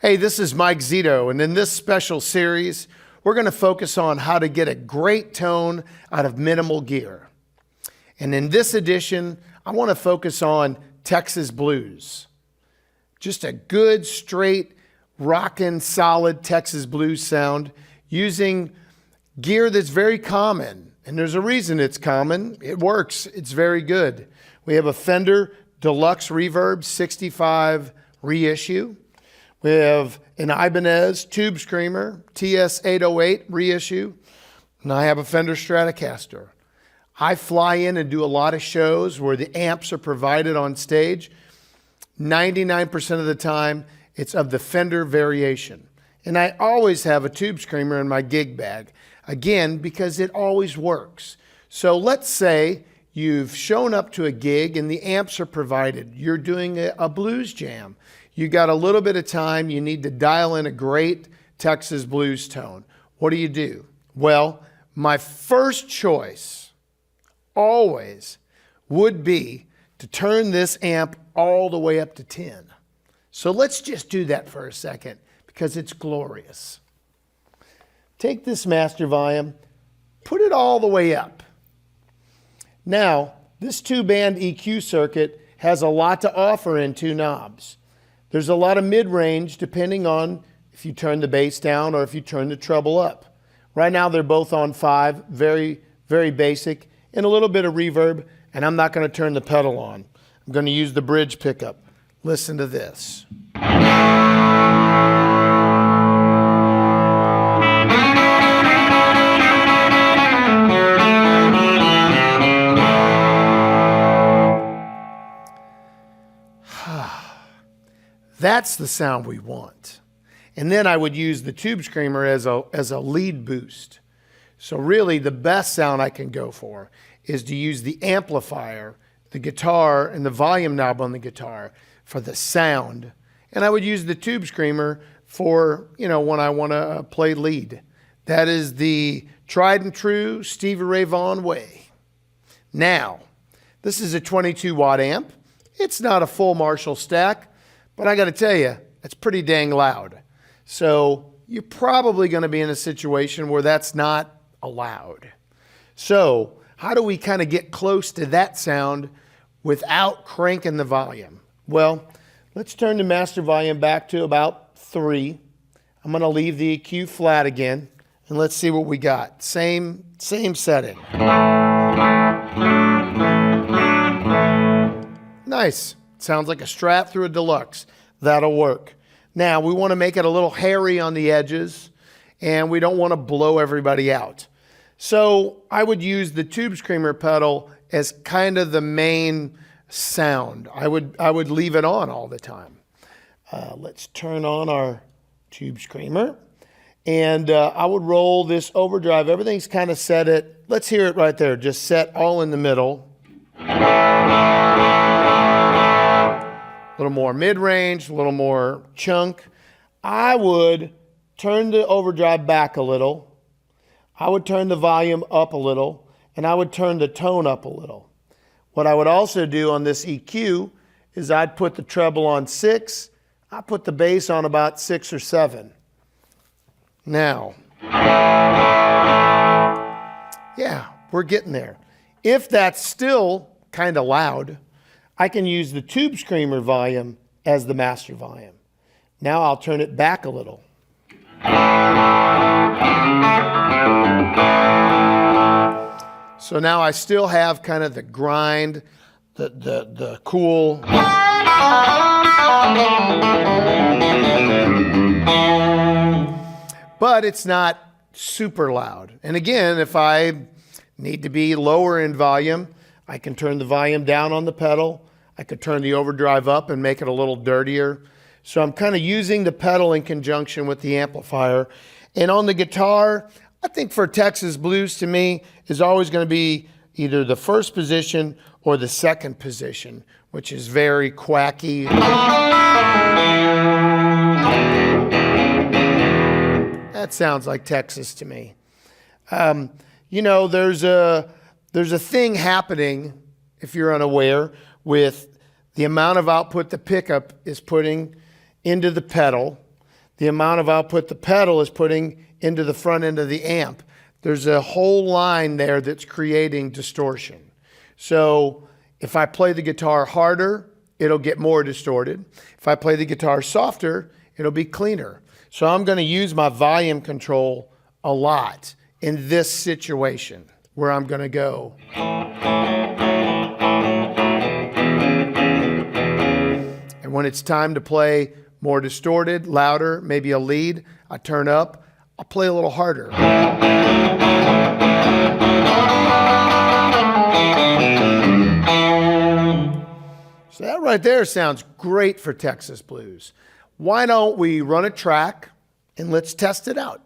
Hey, this is Mike Zito, and in this special series, we're going to focus on how to get a great tone out of minimal gear. And in this edition, I want to focus on Texas blues. Just a good, straight, rockin', solid Texas blues sound using gear that's very common. And there's a reason it's common. It works. It's very good. We have a Fender Deluxe Reverb 65 reissue. We have an Ibanez Tube Screamer TS-808 reissue, and I have a Fender Stratocaster. I fly in and do a lot of shows where the amps are provided on stage. 99% of the time, it's of the Fender variation. And I always have a Tube Screamer in my gig bag, again, because it always works. So let's say you've shown up to a gig and the amps are provided. You're doing a blues jam. You got a little bit of time. You need to dial in a great Texas blues tone. What do? Well, my first choice always would be to turn this amp all the way up to 10. So let's just do that for a second because it's glorious. Take this master volume, put it all the way up. Now, this two-band EQ circuit has a lot to offer in two knobs. There's a lot of mid-range depending on if you turn the bass down or if you turn the treble up. Right now they're both on 5, very, very basic, and a little bit of reverb, and I'm not going to turn the pedal on. I'm going to use the bridge pickup. Listen to this. That's the sound we want. And then I would use the Tube Screamer as a lead boost. So really the best sound I can go for is to use the amplifier, the guitar, and the volume knob on the guitar for the sound. And I would use the Tube Screamer for, when I want to play lead. That is the tried and true Stevie Ray Vaughan way. Now, this is a 22 watt amp. It's not a full Marshall stack. But I got to tell you, it's pretty dang loud. So you're probably going to be in a situation where that's not allowed. So how do we kind of get close to that sound without cranking the volume? Well, let's turn the master volume back to about 3. I'm going to leave the EQ flat again, and let's see what we got. Same setting. Nice. Sounds like a Strat through a Deluxe. That'll work. Now, we want to make it a little hairy on the edges, and we don't want to blow everybody out. So I would use the Tube Screamer pedal as kind of the main sound. I would leave it on all the time. Let's turn on our Tube Screamer. And I would roll this overdrive. Everything's kind of set at, let's hear it right there, just set all in the middle. A little more mid-range, a little more chunk. I would turn the overdrive back a little. I would turn the volume up a little, and I would turn the tone up a little. What I would also do on this EQ is I'd put the treble on 6. I put the bass on about 6 or 7. Now, yeah, we're getting there. If that's still kind of loud, I can use the Tube Screamer volume as the master volume. Now I'll turn it back a little. So now I still have kind of the grind, the cool. But it's not super loud. And again, if I need to be lower in volume, I can turn the volume down on the pedal. I could turn the overdrive up and make it a little dirtier. So I'm kind of using the pedal in conjunction with the amplifier. And on the guitar, I think for Texas blues to me is always going to be either the first position or the second position, which is very quacky. That sounds like Texas to me. There's a thing happening, if you're unaware, with the amount of output the pickup is putting into the pedal. the amount of output the pedal is putting into the front end of the amp. There's a whole line there that's creating distortion. So if I play the guitar harder, it'll get more distorted. If I play the guitar softer, it'll be cleaner. So I'm going to use my volume control a lot in this situation where I'm going to go. And when it's time to play more distorted, louder, maybe a lead, I turn up, I'll play a little harder. So that right there sounds great for Texas blues. Why don't we run a track and let's test it out?